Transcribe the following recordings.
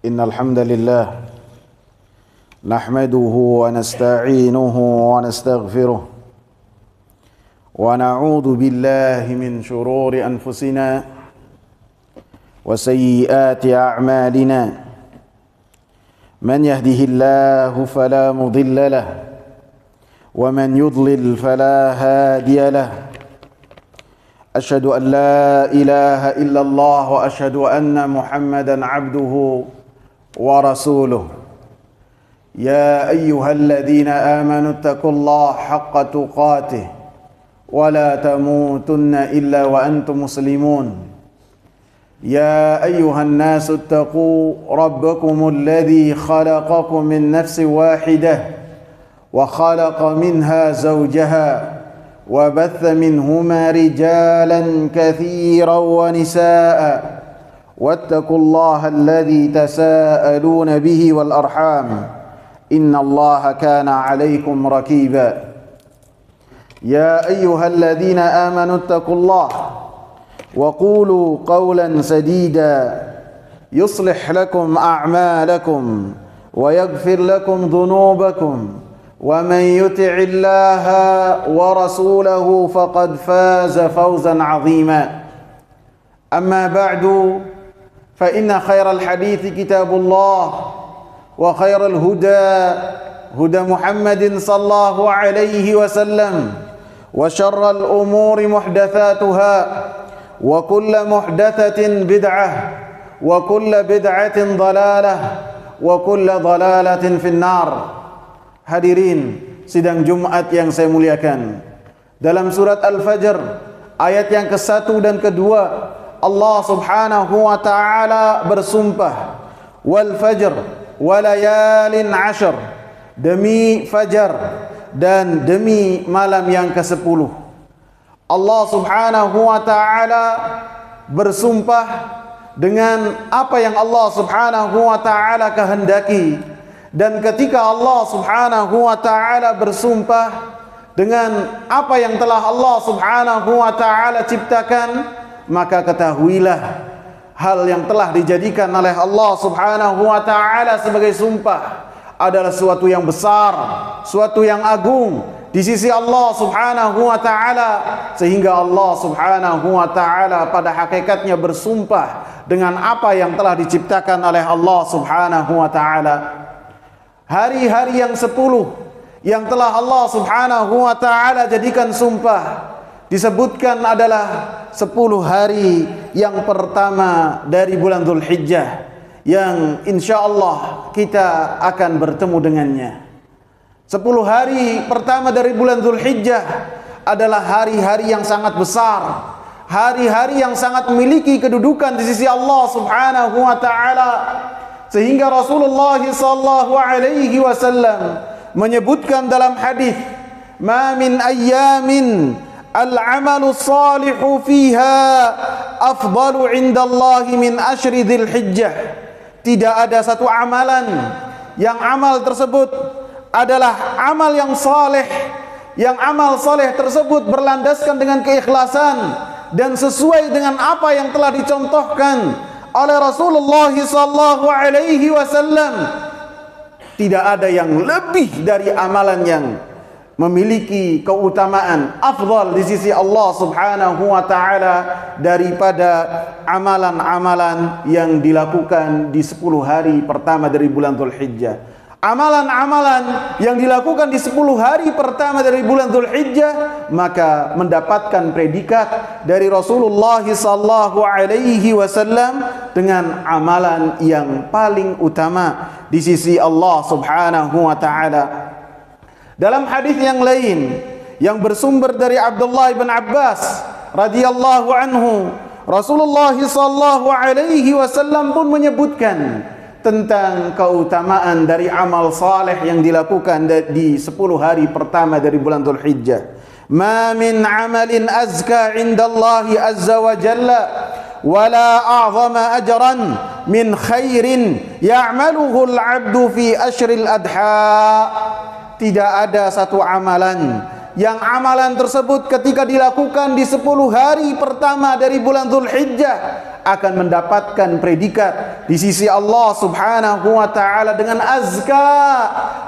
إن الحمد لله نحمده ونستعينه ونستغفره ونعوذ بالله من شرور أنفسنا وسيئات أعمالنا من يهده الله فلا مضل له ومن يضلل فلا هادي له أشهد أن لا إله إلا الله وأشهد أن محمدا عبده ورسوله يا أيها الذين آمنوا اتقوا الله حق تقاته ولا تموتن إلا وأنتم مسلمون يا أيها الناس اتقوا ربكم الذي خلقكم من نفس واحدة وخلق منها زوجها وبث منهما رجالا كثيرا ونساء واتقوا الله الذي تساءلون به والأرحام إن الله كان عليكم رقيبا يا أيها الذين آمنوا اتقوا الله وقولوا قولا سديدا يصلح لكم أعمالكم ويغفر لكم ذنوبكم ومن يطع الله ورسوله فقد فاز فوزا عظيما أما بعد فإن خير الحديث كتاب الله وخير الهدى هدى محمد صلى الله عليه وسلم وشر الأمور محدثاتها وكل محدثة بدعة وكل بدعة ضلالة وكل ضلالة في النار. Hadirin sidang Jumat yang saya muliakan, dalam surat Al-Fajr ayat yang ke-1 dan ke-2 Allah subhanahu wa ta'ala bersumpah, wal fajr walayalin ashr, demi fajar dan demi malam yang ke-10. Allah subhanahu wa ta'ala bersumpah dengan apa yang Allah subhanahu wa ta'ala kehendaki. Dan ketika Allah subhanahu wa ta'ala bersumpah dengan apa yang telah Allah subhanahu wa ta'ala ciptakan, maka ketahuilah hal yang telah dijadikan oleh Allah subhanahu wa ta'ala sebagai sumpah adalah suatu yang besar, suatu yang agung di sisi Allah subhanahu wa ta'ala, sehingga Allah subhanahu wa ta'ala pada hakikatnya bersumpah dengan apa yang telah diciptakan oleh Allah subhanahu wa ta'ala. Hari-hari yang 10 yang telah Allah subhanahu wa ta'ala jadikan sumpah disebutkan adalah 10 hari yang pertama dari bulan Dzulhijjah, yang insyaallah kita akan bertemu dengannya. 10 hari pertama dari bulan Dzulhijjah adalah hari-hari yang sangat besar, hari-hari yang sangat memiliki kedudukan di sisi Allah subhanahu wa ta'ala, sehingga Rasulullah sallallahu alaihi wasallam menyebutkan dalam hadis, "Ma min ayyamin al-'amalu salihu fiha afdalu 'indallahi min asyri Dzulhijjah." Tidak ada satu amalan yang amal tersebut adalah amal yang saleh, yang amal saleh tersebut berlandaskan dengan keikhlasan dan sesuai dengan apa yang telah dicontohkan oleh Rasulullah sallallahu alaihi wasallam. Tidak ada yang lebih dari amalan yang memiliki keutamaan afdal di sisi Allah subhanahu wa ta'ala daripada amalan-amalan yang dilakukan di 10 hari pertama dari bulan Dzulhijjah. Amalan-amalan yang dilakukan di 10 hari pertama dari bulan Dzulhijjah maka mendapatkan predikat dari Rasulullah sallallahu alaihi wasallam dengan amalan yang paling utama di sisi Allah subhanahu wa ta'ala. Dalam hadis yang lain yang bersumber dari Abdullah bin Abbas radhiyallahu anhu, Rasulullah sallallahu alaihi wasallam pun menyebutkan tentang keutamaan dari amal saleh yang dilakukan di 10 hari pertama dari bulan Dzulhijjah. Ma min amalin azka 'indallahi azza wa jalla wala a'zama ajran min khairin ya'maluhu al-'abdu fi ashril adha. Tidak ada satu amalan yang amalan tersebut ketika dilakukan di 10 hari pertama dari bulan Dzulhijjah akan mendapatkan predikat di sisi Allah Subhanahu wa ta'ala dengan azka,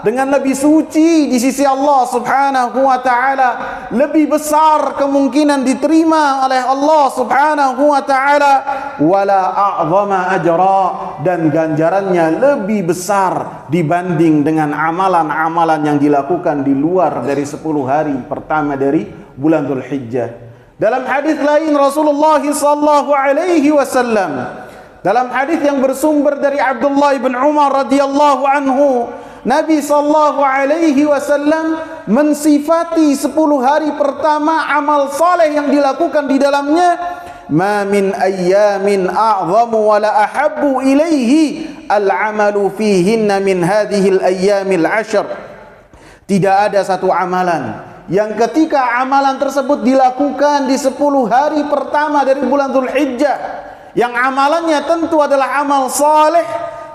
dengan lebih suci di sisi Allah Subhanahu wa ta'ala, lebih besar kemungkinan diterima oleh Allah Subhanahu wa ta'ala, wala a'zama ajra, dan ganjarannya lebih besar dibanding dengan amalan-amalan yang dilakukan di luar dari 10 hari pertama dari bulan Dzulhijjah. Dalam hadis lain Rasulullah sallallahu alaihi wasallam, dalam hadis yang bersumber dari Abdullah bin Umar radhiyallahu anhu, Nabi sallallahu alaihi wasallam mensifati 10 hari pertama amal saleh yang dilakukan di dalamnya, ma min ayyamin a'zamu wa la ahabbu ilaihi al-amalu fihinna min hadhihi al-ayyamil 'ashr. Tidak ada satu amalan yang ketika amalan tersebut dilakukan di 10 hari pertama dari bulan Dzulhijjah, yang amalannya tentu adalah amal saleh,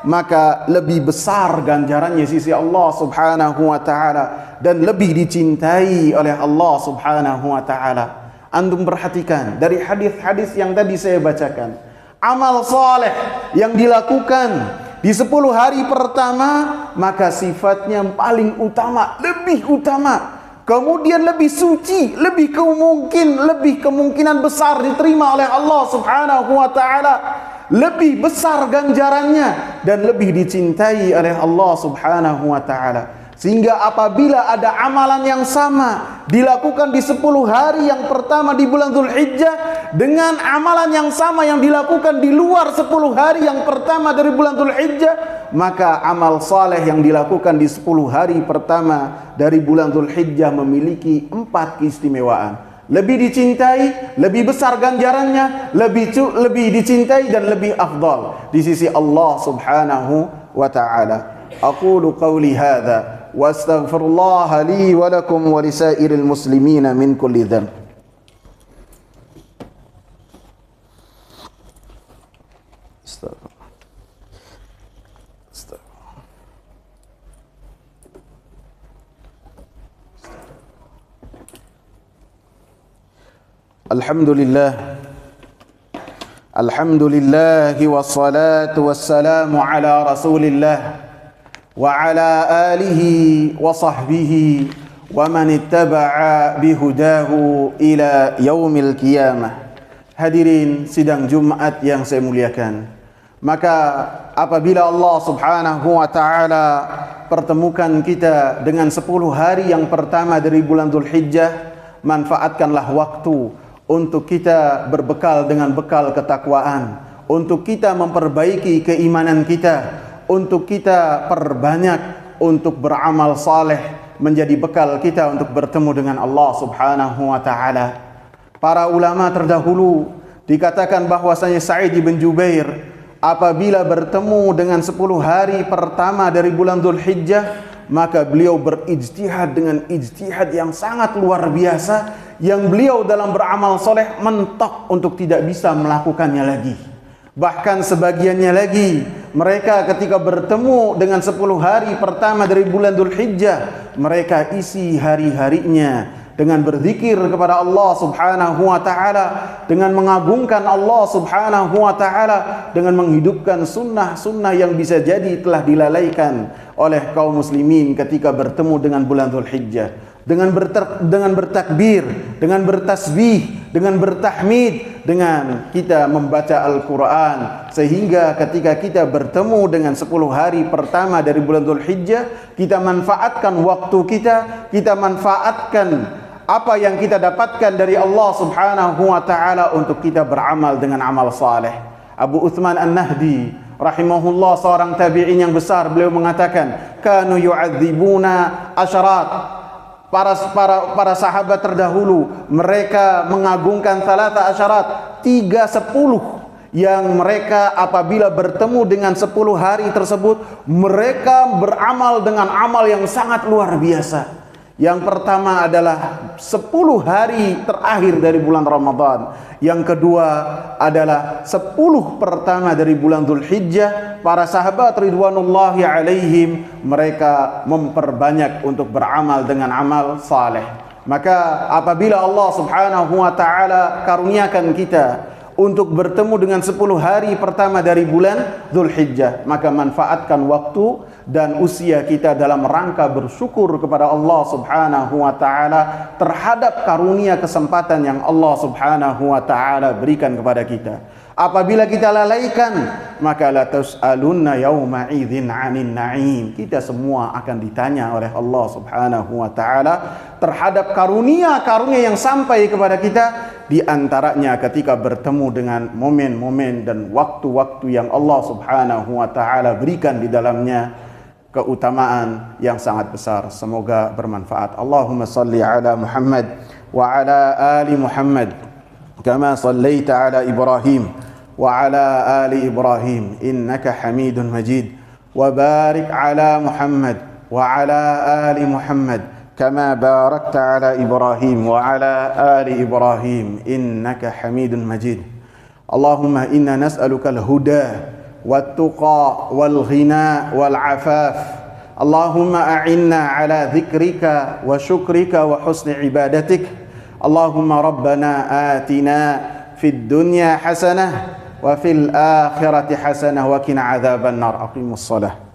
maka lebih besar ganjarannya sisi Allah Subhanahu wa ta'ala dan lebih dicintai oleh Allah Subhanahu wa ta'ala. Antum perhatikan dari hadis-hadis yang tadi saya bacakan, amal saleh yang dilakukan di 10 hari pertama, maka sifatnya yang paling utama, lebih utama, kemudian lebih suci, lebih kemungkinan besar diterima oleh Allah Subhanahu wa ta'ala, lebih besar ganjarannya dan lebih dicintai oleh Allah Subhanahu wa ta'ala. Sehingga apabila ada amalan yang sama dilakukan di 10 hari yang pertama di bulan Dzulhijjah dengan amalan yang sama yang dilakukan di luar 10 hari yang pertama dari bulan Dzulhijjah, maka amal saleh yang dilakukan di 10 hari pertama dari bulan Dzulhijjah memiliki 4 keistimewaan. Lebih dicintai, lebih besar ganjarannya, lebih dicintai dan lebih afdal di sisi Allah Subhanahu wa ta'ala. Aqulu qawli hadza wa astaghfirullah li wa lakum wa lisairil muslimina min kulli dhanb. Alhamdulillah wassalatu wassalamu ala rasulillah wa ala alihi wa sahbihi wa man ittaba'a bihudahu ila yaumil qiyamah. Hadirin sidang Jumat yang saya muliakan, maka apabila Allah Subhanahu wa ta'ala pertemukan kita dengan 10 hari yang pertama dari bulan Dzulhijjah, manfaatkanlah waktu untuk kita berbekal dengan bekal ketakwaan, untuk kita memperbaiki keimanan kita, untuk kita perbanyak untuk beramal saleh menjadi bekal kita untuk bertemu dengan Allah Subhanahu wa ta'ala. Para ulama terdahulu dikatakan bahwasanya Sa'id bin Jubair apabila bertemu dengan 10 hari pertama dari bulan Dzulhijjah, maka beliau berijtihad dengan ijtihad yang sangat luar biasa, yang beliau dalam beramal soleh mentok untuk tidak bisa melakukannya lagi. Bahkan sebagiannya lagi, mereka ketika bertemu dengan 10 hari pertama dari bulan Dzulhijjah, mereka isi hari-harinya dengan berzikir kepada Allah Subhanahu wa ta'ala, dengan mengagungkan Allah Subhanahu wa ta'ala, dengan menghidupkan sunnah-sunnah yang bisa jadi telah dilalaikan oleh kaum muslimin ketika bertemu dengan bulan Dzulhijjah. Dengan bertakbir, dengan bertasbih, dengan bertahmid, dengan kita membaca Al-Quran, sehingga ketika kita bertemu dengan 10 hari pertama dari bulan Dzulhijjah, kita manfaatkan waktu kita manfaatkan apa yang kita dapatkan dari Allah Subhanahu wa ta'ala untuk kita beramal dengan amal saleh. Abu Uthman An-Nahdi rahimahullah, seorang tabi'in yang besar, beliau mengatakan, kanu yu'adzibuna asyarat. Para sahabat terdahulu, mereka mengagungkan salata asyarat, 3/10, yang mereka apabila bertemu dengan 10 hari tersebut, mereka beramal dengan amal yang sangat luar biasa. Yang pertama adalah 10 hari terakhir dari bulan Ramadan. Yang kedua adalah 10 pertama dari bulan Dzulhijjah. Para sahabat ridwanullahi alaihim, mereka memperbanyak untuk beramal dengan amal saleh. Maka apabila Allah Subhanahu wa ta'ala karuniakan kita untuk bertemu dengan 10 hari pertama dari bulan Dzulhijjah, maka manfaatkan waktu dan usia kita dalam rangka bersyukur kepada Allah Subhanahu wa taala terhadap karunia kesempatan yang Allah Subhanahu wa taala berikan kepada kita. Apabila kita lalaikan, maka la tus'alunna yauma idzin 'anil na'im. Kita semua akan ditanya oleh Allah Subhanahu wa taala terhadap karunia-karunia yang sampai kepada kita, di antaranya ketika bertemu dengan momen-momen dan waktu-waktu yang Allah Subhanahu wa taala berikan di dalamnya keutamaan yang sangat besar. Semoga bermanfaat. Allahumma salli ala Muhammad wa ala ali Muhammad kama sallaita ala Ibrahim وعلى آل إبراهيم إنك حميد مجيد وبارك على محمد وعلى آل محمد كما باركت على إبراهيم وعلى آل إبراهيم إنك حميد مجيد اللهم إنا نسألك الهدى والتقى والغنى والعفاف اللهم أعنا على ذكرك وشكرك وحسن عبادتك اللهم ربنا آتنا في الدنيا حسنة وفي الآخرة حسنة وقنا عذاب النار. أقيموا الصلاة.